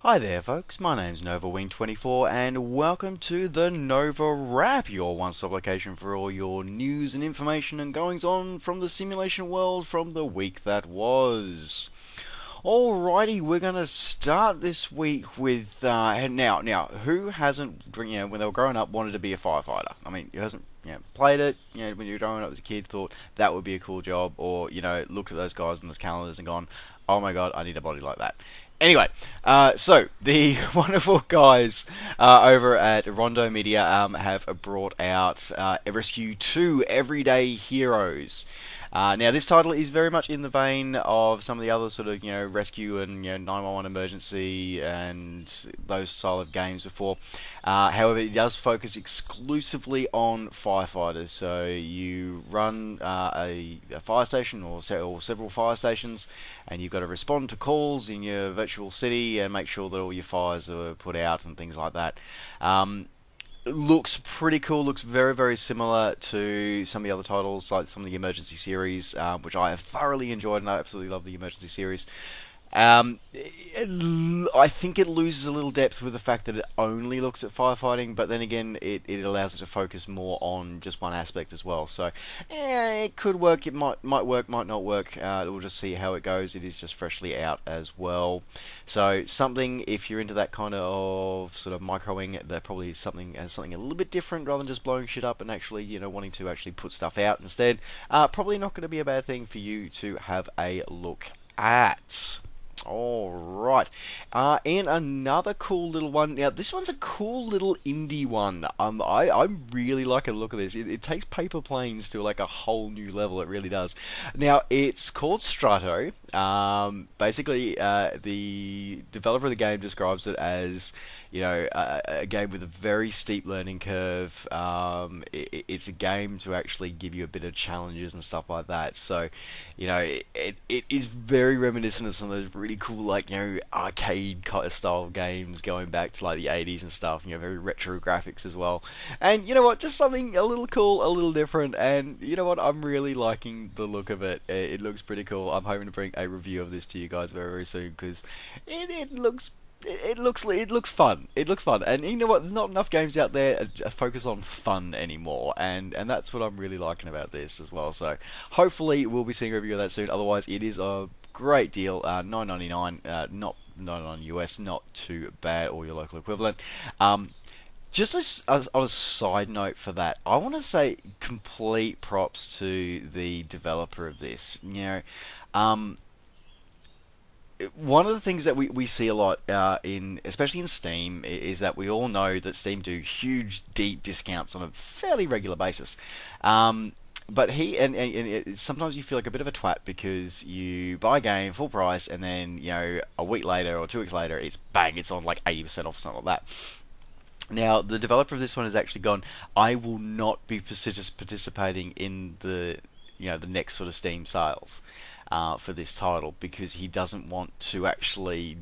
Hi there folks, my name's NovaWing24 and welcome to the NovaWrap, your one-stop location for all your news and information and goings on from the simulation world from the week that was. Alrighty, we're gonna start this week with now. Who hasn't, when they were growing up, wanted to be a firefighter? I mean, who hasn't, played it? When you were growing up as a kid, thought that would be a cool job, or looked at those guys in those calendars and gone, oh my god, I need a body like that. Anyway, so the wonderful guys over at Rondo Media have brought out Rescue 2 Everyday Heroes. Now, this title is very much in the vein of some of the other sort of, rescue and, 911 emergency and those style of games before. However, it does focus exclusively on firefighters. So you run a fire station or several fire stations, and you've got to respond to calls in your virtual city and make sure that all your fires are put out and things like that. Looks pretty cool. Looks very, very similar to some of the other titles, like some of the Emergency series, which I have thoroughly enjoyed, and I absolutely love the Emergency series. I think it loses a little depth with the fact that it only looks at firefighting, but then again, it allows it to focus more on just one aspect as well. So, it could work. It might work, might not work. We'll just see how it goes. It is just freshly out as well. So, something if you're into that kind of sort of microing, that probably is something a little bit different rather than just blowing shit up and actually wanting to actually put stuff out instead. Probably not going to be a bad thing for you to have a look at. Alright, and another cool little one. Now, this one's a cool little indie one. I really like the look of this. It takes paper planes to like a whole new level. It really does. Now, it's called Strato. Basically, the developer of the game describes it as a game with a very steep learning curve. It's a game to actually give you a bit of challenges and stuff like that. So, it is very reminiscent of some of those really cool, arcade kind of style games going back to like the 80s and stuff. Very retro graphics as well. And you know what? Just something a little cool, a little different. And you know what? I'm really liking the look of it. It looks pretty cool. I'm hoping to bring a review of this to you guys very, very soon because it looks fun. It looks fun, and you know what? There's not enough games out there focus on fun anymore, and that's what I'm really liking about this as well. So hopefully we'll be seeing a review of that soon. Otherwise, it is a great deal. $9.99, not $9.99 US, not too bad, or your local equivalent. Just as on a side note for that, I want to say complete props to the developer of this. One of the things that we see a lot especially in Steam, is that we all know that Steam do huge, deep discounts on a fairly regular basis. But sometimes you feel like a bit of a twat because you buy a game full price and then a week later or 2 weeks later it's on like 80% off or something like that. Now, the developer of this one has actually gone, I will not be participating in the next sort of Steam sales for this title because he doesn't want to actually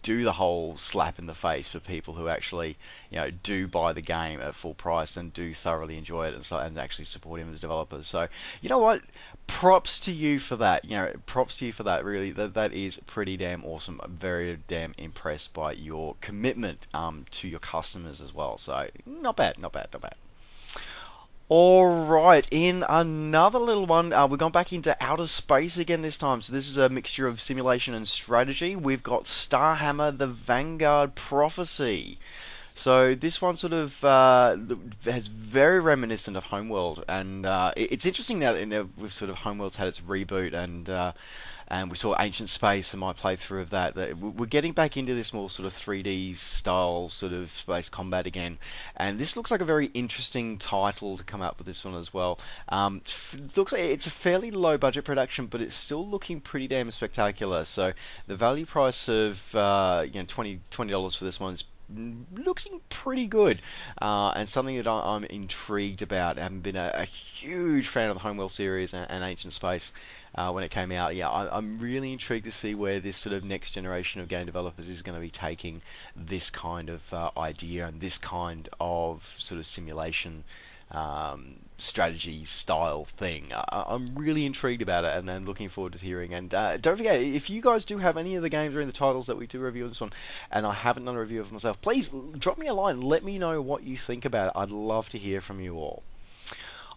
do the whole slap in the face for people who actually do buy the game at full price and do thoroughly enjoy it and actually support him as developers. So you know what? Props to you for that. Props to you for that. Really, that is pretty damn awesome. I'm very damn impressed by your commitment to your customers as well. So not bad. Alright, in another little one, we've gone back into outer space again this time. So this is a mixture of simulation and strategy. We've got Starhammer the Vanguard Prophecy. So this one sort of has very reminiscent of Homeworld, and it's interesting now that we've sort of Homeworld's had its reboot, and we saw Ancient Space and my playthrough of that we're getting back into this more sort of 3D style sort of space combat again, and this looks like a very interesting title to come up with this one as well. Looks like it's a fairly low budget production, but it's still looking pretty damn spectacular. So the value price of $20 for this one is looking pretty good, and something that I'm intrigued about. I haven't been a huge fan of the Homeworld series and Ancient Space when it came out. I'm really intrigued to see where this sort of next generation of game developers is going to be taking this kind of idea and this kind of sort of simulation strategy style thing. I'm really intrigued about it, and I'm looking forward to hearing. And don't forget, if you guys do have any of the games or any of the titles that we do review in this one, and I haven't done a review of myself, please drop me a line. Let me know what you think about it. I'd love to hear from you all.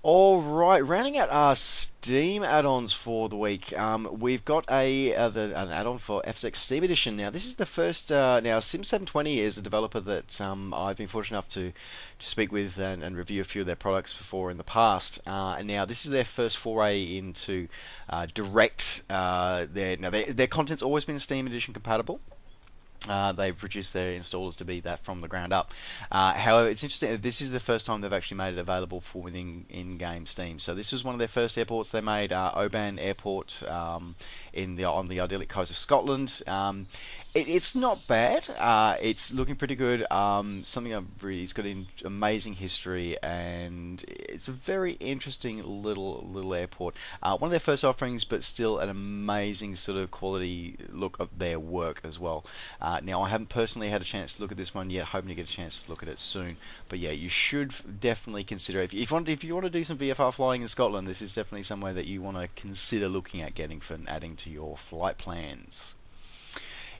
All right, rounding out our Steam add-ons for the week, we've got an add-on for FSX Steam Edition. Now, this is the first. Now, Sim720 is a developer that I've been fortunate enough to speak with and review a few of their products before in the past. And now, this is their first foray into direct. Their content's always been Steam Edition compatible. They've reduced their installers to be that from the ground up. However, it's interesting. This is the first time they've actually made it available for within in-game Steam. So this was one of their first airports. They made Oban Airport on the idyllic coast of Scotland. It's not bad. It's looking pretty good. It's got an amazing history, and it's a very interesting little airport. One of their first offerings, but still an amazing sort of quality look of their work as well. Now, I haven't personally had a chance to look at this one yet. Hoping to get a chance to look at it soon. But yeah, you should definitely consider if you want to do some VFR flying in Scotland. This is definitely somewhere that you want to consider looking at getting for adding to your flight plans.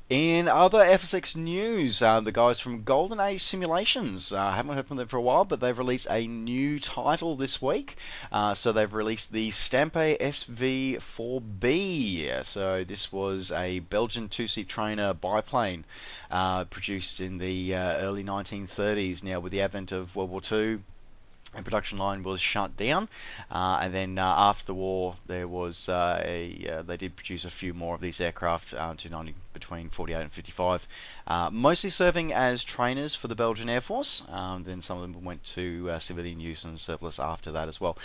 In other FSX news, the guys from Golden Age Simulations, I haven't heard from them for a while, but they've released a new title this week. So they've released the Stampe SV4B. So this was a Belgian two-seat trainer biplane produced in the early 1930s. Now, with the advent of World War II, the production line was shut down, and then after the war, there was they did produce a few more of these aircraft between 48 and 55, mostly serving as trainers for the Belgian Air Force. Then some of them went to civilian use and surplus after that as well.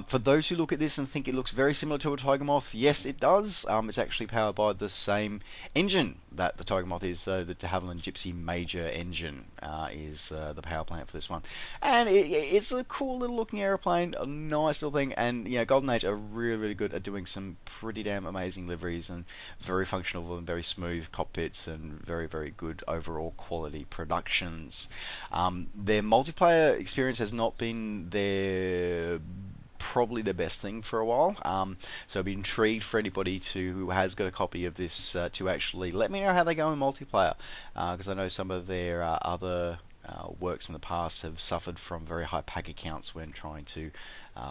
For those who look at this and think it looks very similar to a Tiger Moth, yes, it does. It's actually powered by the same engine that the Tiger Moth is. So the de Havilland Gypsy Major engine is the power plant for this one, and it's a cool little looking aeroplane, a nice little thing. And Golden Age are really good at doing some pretty damn amazing liveries and very functional and very smooth cockpits and very good overall quality productions. Their multiplayer experience has not been probably the best thing for a while. So I'd be intrigued for anybody who has got a copy of this to actually let me know how they go in multiplayer, because I know some of their other works in the past have suffered from very high pack counts when trying to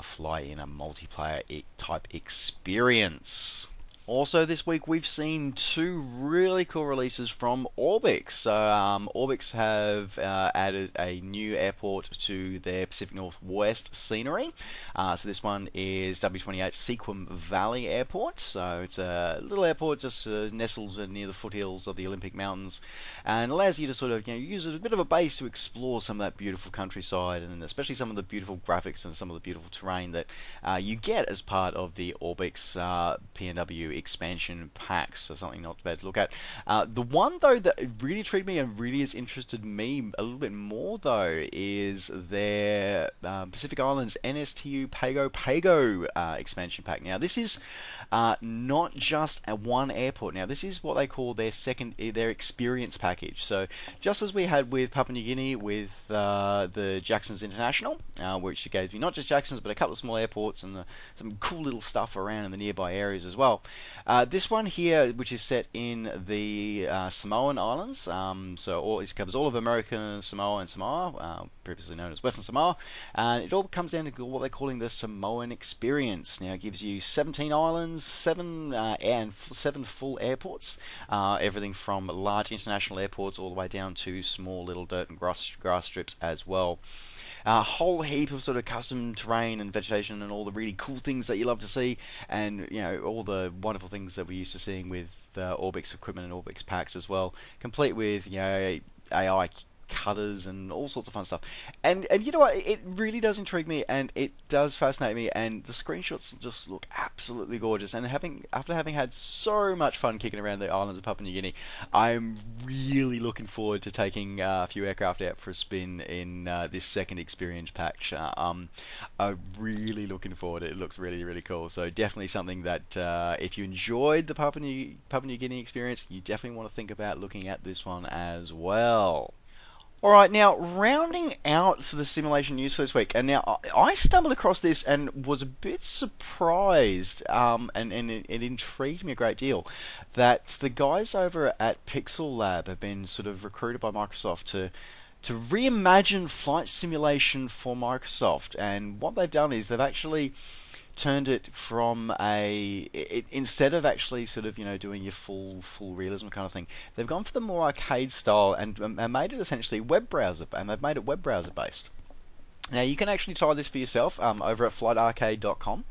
fly in a multiplayer type experience. Also this week we've seen two really cool releases from Orbix. So Orbix have added a new airport to their Pacific Northwest scenery. So this one is W28 Sequim Valley Airport. So it's a little airport just nestled near the foothills of the Olympic Mountains, and allows you to sort of use it as a bit of a base to explore some of that beautiful countryside, and especially some of the beautiful graphics and some of the beautiful terrain that you get as part of the Orbix PNW expansion packs. So something not bad to look at. The one though that really intrigued me and really has interested me a little bit more though is their Pacific Islands NSTU Pago expansion pack. Now this is not just one airport. Now this is what they call their experience package. So just as we had with Papua New Guinea with the Jacksons International, which gave you not just Jacksons but a couple of small airports and some cool little stuff around in the nearby areas as well. This one here, which is set in the Samoan Islands, it covers all of American Samoa and Samoa, previously known as Western Samoa, and it all comes down to what they're calling the Samoan experience. Now it gives you 17 islands, 7 full airports, everything from large international airports all the way down to small little dirt and grass strips as well. A whole heap of sort of custom terrain and vegetation and all the really cool things that you love to see, and all the wonderful things that we're used to seeing with Orbix equipment and Orbix packs as well, complete with AI cutters and all sorts of fun stuff. And you know what, it really does intrigue me and it does fascinate me, and the screenshots just look absolutely gorgeous. And after having had so much fun kicking around the islands of Papua New Guinea, I'm really looking forward to taking a few aircraft out for a spin in this second experience pack. I'm really looking forward. It looks really cool. So definitely something that if you enjoyed the Papua New Guinea experience, you definitely want to think about looking at this one as well. Alright, now rounding out the simulation news for this week, and now I stumbled across this and was a bit surprised, and it intrigued me a great deal, that the guys over at Pixel Lab have been sort of recruited by Microsoft to reimagine flight simulation for Microsoft. And what they've done is they've actually turned it from instead of actually sort of doing your full realism kind of thing, they've gone for the more arcade style and made it essentially web browser, and they've made it web browser based. Now, you can actually try this for yourself over at flightarcade.com.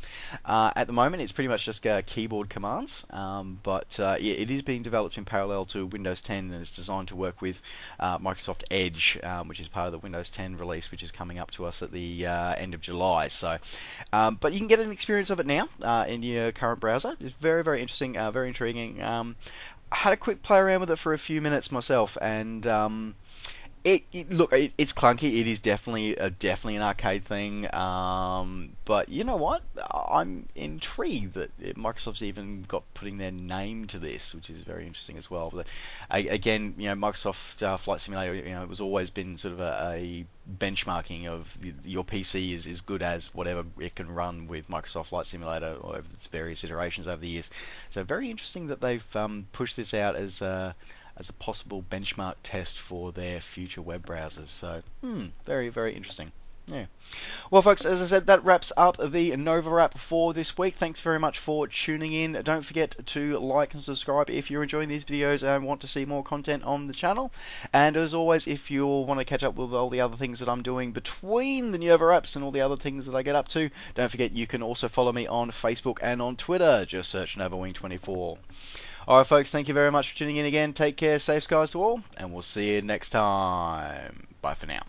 At the moment, it's pretty much just keyboard commands, but yeah, it is being developed in parallel to Windows 10, and it's designed to work with Microsoft Edge, which is part of the Windows 10 release, which is coming up to us at the end of July. So, but you can get an experience of it now in your current browser. It's very, very interesting, very intriguing. I had a quick play around with it for a few minutes myself, and look, it's clunky. It is definitely an arcade thing. But you know what? I'm intrigued that Microsoft's even got putting their name to this, which is very interesting as well. But again, Microsoft Flight Simulator, it was always been sort of a benchmarking of your PC is as good as whatever it can run with Microsoft Flight Simulator over its various iterations over the years. So very interesting that they've pushed this out as a possible benchmark test for their future web browsers. So, very, very interesting. Yeah. Well, folks, as I said, that wraps up the NovaWrap for this week. Thanks very much for tuning in. Don't forget to like and subscribe if you're enjoying these videos and want to see more content on the channel. And as always, if you want to catch up with all the other things that I'm doing between the NovaWraps and all the other things that I get up to, don't forget you can also follow me on Facebook and on Twitter. Just search NovaWing24. Alright, folks, thank you very much for tuning in again. Take care, safe skies to all, and we'll see you next time. Bye for now.